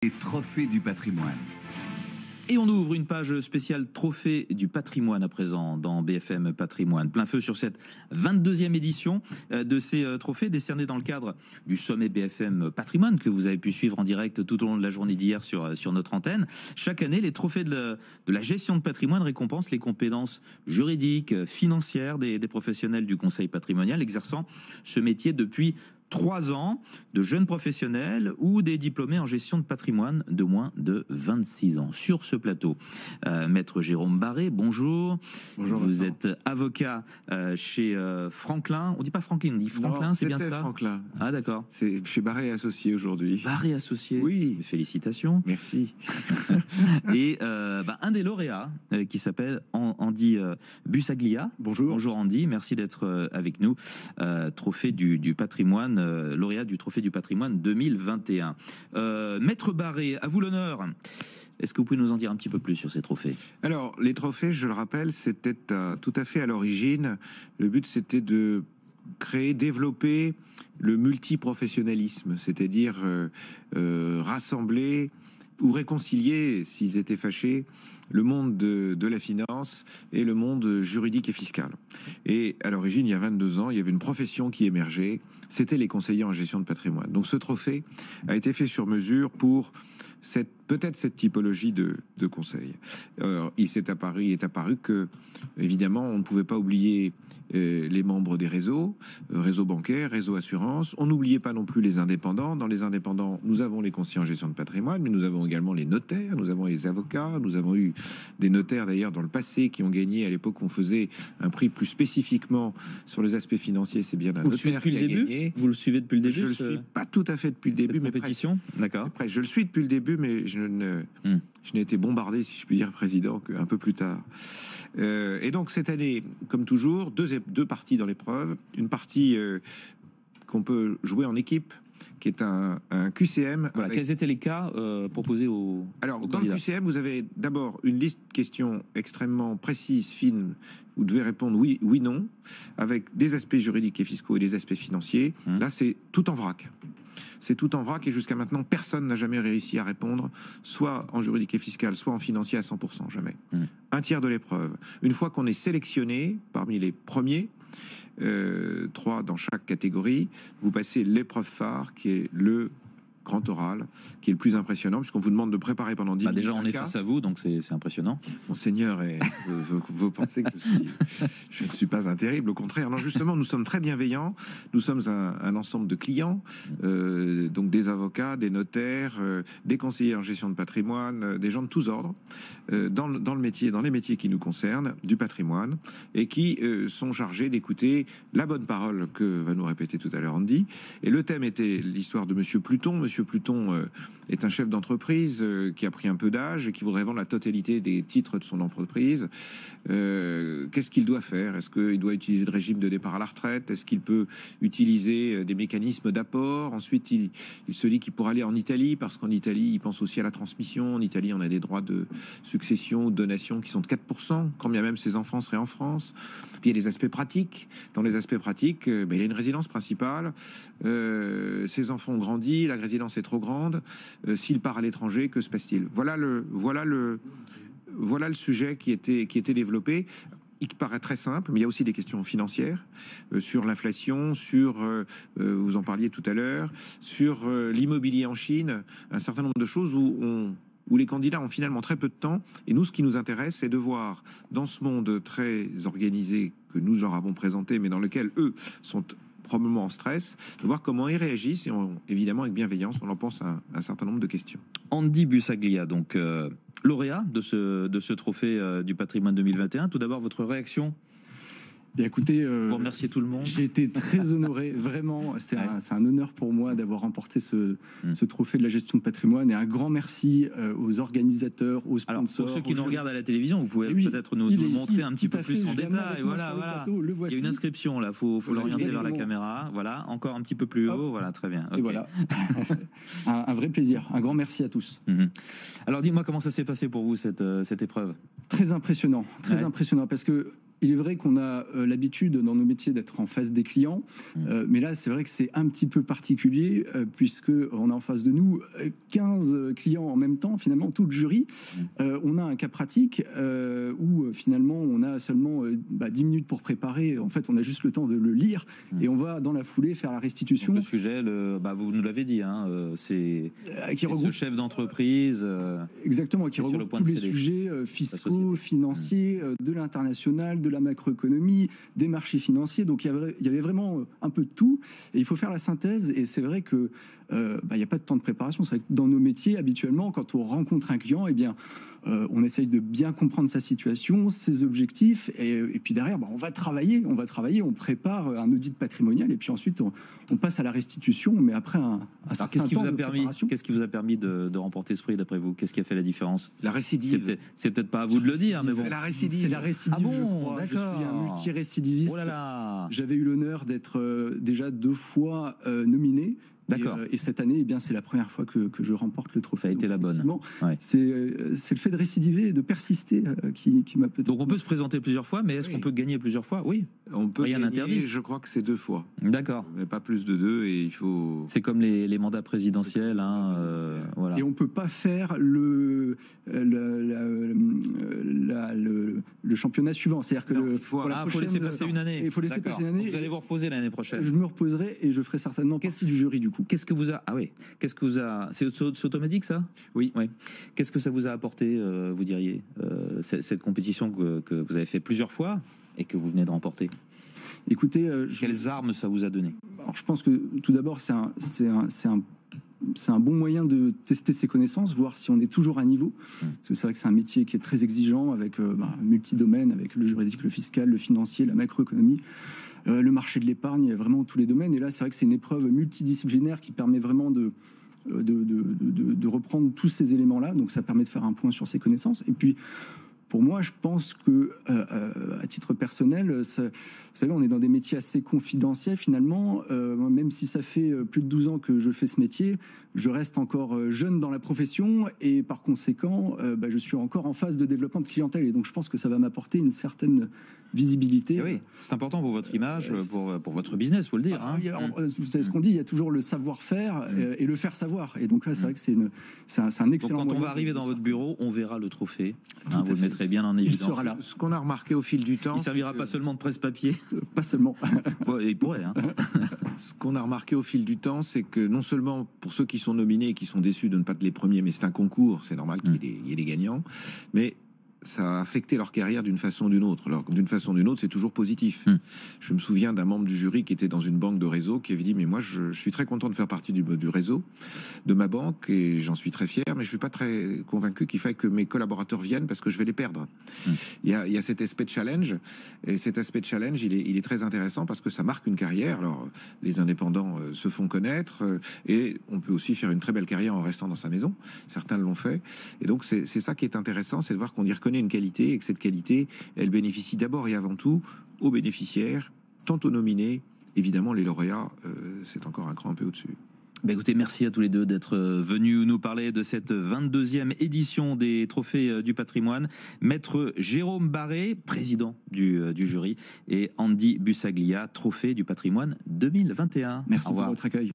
Les trophées du patrimoine. Et on ouvre une page spéciale Trophée du patrimoine à présent dans BFM Patrimoine. Plein feu sur cette 22e édition de ces trophées décernés dans le cadre du sommet BFM Patrimoine que vous avez pu suivre en direct tout au long de la journée d'hier sur notre antenne. Chaque année, les trophées de la gestion de patrimoine récompensent les compétences juridiques, financières des professionnels du conseil patrimonial exerçant ce métier depuis 3 ans, de jeunes professionnels ou des diplômés en gestion de patrimoine de moins de 26 ans. Sur ce plateau, Maître Jérôme Barré, bonjour. Bonjour. Vous Vincent. êtes avocat chez Franklin. On dit pas Franklin, on dit Franklin, c'est bien ça? Franklin. Ah d'accord. C'est chez Barré Associés aujourd'hui. Barré Associés. Oui. Félicitations. Merci. Et un des lauréats qui s'appelle Andy Bussaglia. Bonjour. Bonjour Andy, merci d'être avec nous. Trophée du patrimoine, lauréat du Trophée du patrimoine 2021. Maître Barré, à vous l'honneur. Est-ce que vous pouvez nous en dire un petit peu plus sur ces trophées? Alors, les trophées, je le rappelle, c'était tout à fait à l'origine. Le but, c'était de créer, développer le multiprofessionnalisme, c'est-à-dire rassembler ou réconcilier, s'ils étaient fâchés, le monde de la finance et le monde juridique et fiscal. Et à l'origine, il y a 22 ans, il y avait une profession qui émergeait, c'était les conseillers en gestion de patrimoine. Donc ce trophée a été fait sur mesure pour peut-être cette typologie de conseil. Il est apparu que, évidemment, on ne pouvait pas oublier les membres des réseaux, réseau bancaire, réseau assurance. On n'oubliait pas non plus les indépendants. Dans les indépendants, nous avons les conseillers en gestion de patrimoine, mais nous avons également les notaires, nous avons les avocats, nous avons eu des notaires d'ailleurs dans le passé qui ont gagné. À l'époque, on faisait un prix plus spécifiquement sur les aspects financiers. C'est bien un notaire qui a gagné. Vous le suivez depuis le début? Je le suis pas tout à fait depuis le début, mais compétition. D'accord. Après, je le suis depuis le début, mais je n'ai été bombardé, si je puis dire, président, qu'un peu plus tard. Et donc, cette année, comme toujours, deux parties dans l'épreuve. Une partie qu'on peut jouer en équipe, qui est un QCM. Voilà, quels étaient les cas proposés aux Alors, aux dans le candidats? QCM, vous avez d'abord une liste de questions extrêmement précises, fines. Vous devez répondre oui, non, avec des aspects juridiques et fiscaux et des aspects financiers. Là, c'est tout en vrac. C'est tout en vrac et jusqu'à maintenant, personne n'a jamais réussi à répondre, soit en juridique et fiscal, soit en financier à 100%, jamais. Un tiers de l'épreuve. Une fois qu'on est sélectionné parmi les premiers, 3 dans chaque catégorie, vous passez l'épreuve phare qui est le grand oral, qui est le plus impressionnant, puisqu'on vous demande de préparer pendant 10 minutes. Déjà, on est face à vous, donc c'est impressionnant. Monseigneur, vous pensez que je ne suis pas un terrible, au contraire. Non, justement, nous sommes très bienveillants. Nous sommes un ensemble de clients, donc des avocats, des notaires, des conseillers en gestion de patrimoine, des gens de tous ordres, dans les métiers qui nous concernent, du patrimoine, et qui sont chargés d'écouter la bonne parole que va nous répéter tout à l'heure Andy. Et le thème était l'histoire de Monsieur Pluton. Monsieur Pluton est un chef d'entreprise qui a pris un peu d'âge et qui voudrait vendre la totalité des titres de son entreprise. Qu'est-ce qu'il doit faire? Est-ce qu'il doit utiliser le régime de départ à la retraite? Est-ce qu'il peut utiliser des mécanismes d'apport? Ensuite, il se dit qu'il pourra aller en Italie, parce qu'en Italie, il pense aussi à la transmission. En Italie, on a des droits de succession ou de donation qui sont de 4%, quand bien même ses enfants seraient en France. Puis il y a des aspects pratiques. Dans les aspects pratiques, il a une résidence principale. Ses enfants ont grandi, la résidence est trop grande. S'il part à l'étranger, que se passe-t-il? Voilà le sujet qui était développé. Il paraît très simple, mais il y a aussi des questions financières sur l'inflation, sur, vous en parliez tout à l'heure, sur l'immobilier en Chine, un certain nombre de choses où les candidats ont finalement très peu de temps. Et nous, ce qui nous intéresse, c'est de voir dans ce monde très organisé que nous leur avons présenté, mais dans lequel eux sont probablement en stress, de voir comment ils réagissent et évidemment avec bienveillance, on leur pense un certain nombre de questions. Andy Bussaglia, donc lauréat de ce trophée du patrimoine 2021. Tout d'abord, votre réaction? Bien, écoutez, vous remerciez tout le monde. J'ai été très honoré, vraiment. C'est un honneur pour moi d'avoir remporté ce trophée de la gestion de patrimoine. Et un grand merci aux organisateurs, aux sponsors. Alors, pour ceux qui nous regardent à la télévision, vous pouvez peut-être nous montrer un petit peu plus en détail. Voilà. Il y a une inscription là, faut l'orienter vers la caméra. Voilà, encore un petit peu plus haut. Voilà, très bien. Okay. Et voilà. un vrai plaisir. Un grand merci à tous. Alors, dis-moi comment ça s'est passé pour vous cette épreuve? Très impressionnant, impressionnant, parce que il est vrai qu'on a l'habitude dans nos métiers d'être en face des clients, mais là, c'est vrai que c'est un petit peu particulier, puisque on a en face de nous 15 clients en même temps, finalement, tout le jury. On a un cas pratique où finalement, on a seulement 10 minutes pour préparer. En fait, on a juste le temps de le lire et on va dans la foulée faire la restitution. Donc, le sujet, vous nous l'avez dit, hein, c'est qui regroupe ce chef d'entreprise. Exactement, qui regroupe tous les sujets fiscaux, financiers, de l'international, de la macroéconomie, des marchés financiers. Donc il y avait vraiment un peu de tout. Et il faut faire la synthèse. Et c'est vrai que il n'y a pas de temps de préparation. C'est vrai que dans nos métiers, habituellement, quand on rencontre un client, eh bien, on essaye de bien comprendre sa situation, ses objectifs, et puis derrière, on va travailler, on prépare un audit patrimonial, et puis ensuite on passe à la restitution, mais après un certain temps de préparation. Qu'est-ce qui vous a permis de remporter ce prix, d'après vous? Qu'est-ce qui a fait la différence? La récidive. C'est peut-être pas à vous de le dire, mais bon. C'est la récidive. C'est la récidive, Ah bon, je crois. d'accord. Je suis un multirécidiviste. Oh là là. J'avais eu l'honneur d'être déjà 2 fois nominé. D'accord. Et cette année, eh bien, c'est la première fois que je remporte le trophée. Ça a été la bonne. Ouais. C'est le fait de récidiver et de persister qui m'a peut-être... Donc on peut se présenter plusieurs fois, mais est-ce qu'on peut gagner plusieurs fois? Oui. On peut Rien gagner, n'interdit. je crois que c'est 2 fois. D'accord. Mais pas plus de 2 et il faut... C'est comme les mandats présidentiels. Hein, voilà. Et on ne peut pas faire le championnat suivant. C'est-à-dire que il faut laisser passer une année. Il faut laisser passer une année. Donc vous allez vous reposer l'année prochaine. Je me reposerai et je ferai certainement partie du jury du coup. Qu'est-ce que vous a... Ah oui. Qu'est-ce que vous a... C'est automatique, ça? Oui. Ouais. Qu'est-ce que ça vous a apporté, vous diriez, cette compétition que vous avez fait plusieurs fois et que vous venez de remporter? Écoutez, quelles armes ça vous a donné? Alors, je pense que tout d'abord, c'est un bon moyen de tester ses connaissances, voir si on est toujours à niveau. Parce que c'est vrai que c'est un métier qui est très exigeant, avec multi-domaines, avec le juridique, le fiscal, le financier, la macroéconomie, le marché de l'épargne, vraiment tous les domaines. Et là, c'est vrai que c'est une épreuve multidisciplinaire qui permet vraiment de reprendre tous ces éléments-là. Donc ça permet de faire un point sur ses connaissances. Et puis, pour moi, je pense que, à titre personnel, vous savez, on est dans des métiers assez confidentiels finalement. Même si ça fait plus de 12 ans que je fais ce métier, je reste encore jeune dans la profession et par conséquent, je suis encore en phase de développement de clientèle. Et donc, je pense que ça va m'apporter une certaine visibilité. Et oui, c'est important pour votre image, pour votre business, faut le dire. Hein. Vous savez ce qu'on dit, il y a toujours le savoir-faire et le faire savoir. Et donc là, c'est vrai que c'est un excellent. Donc quand on va arriver dans votre bureau, on verra le trophée. Hein, vous le mettrez bien en évidence. Il sera là. Ce qu'on a remarqué au fil du temps... Il servira pas seulement de presse-papier. Pas seulement. Il pourrait. Hein. Ce qu'on a remarqué au fil du temps, c'est que non seulement pour ceux qui sont nominés et qui sont déçus de ne pas être les premiers, mais c'est un concours, c'est normal qu'il y ait des gagnants, mais ça a affecté leur carrière d'une façon ou d'une autre. Alors, d'une façon ou d'une autre, c'est toujours positif. Je me souviens d'un membre du jury qui était dans une banque de réseau qui avait dit « Mais moi, je suis très content de faire partie du réseau de ma banque et j'en suis très fier, mais je suis pas très convaincu qu'il faille que mes collaborateurs viennent parce que je vais les perdre. » Il y a cet aspect de challenge, et cet aspect de challenge, il est très intéressant parce que ça marque une carrière. Alors, les indépendants se font connaître et on peut aussi faire une très belle carrière en restant dans sa maison. Certains l'ont fait. Et donc, c'est ça qui est intéressant, c'est de voir qu'on y reconnaît une qualité et que cette qualité, elle bénéficie d'abord et avant tout aux bénéficiaires, tant aux nominés, évidemment les lauréats, c'est encore un cran un peu au-dessus. Écoutez, merci à tous les deux d'être venus nous parler de cette 22e édition des Trophées du patrimoine. Maître Jérôme Barré, président du jury, et Andy Bussaglia, Trophée du patrimoine 2021. Merci pour votre accueil.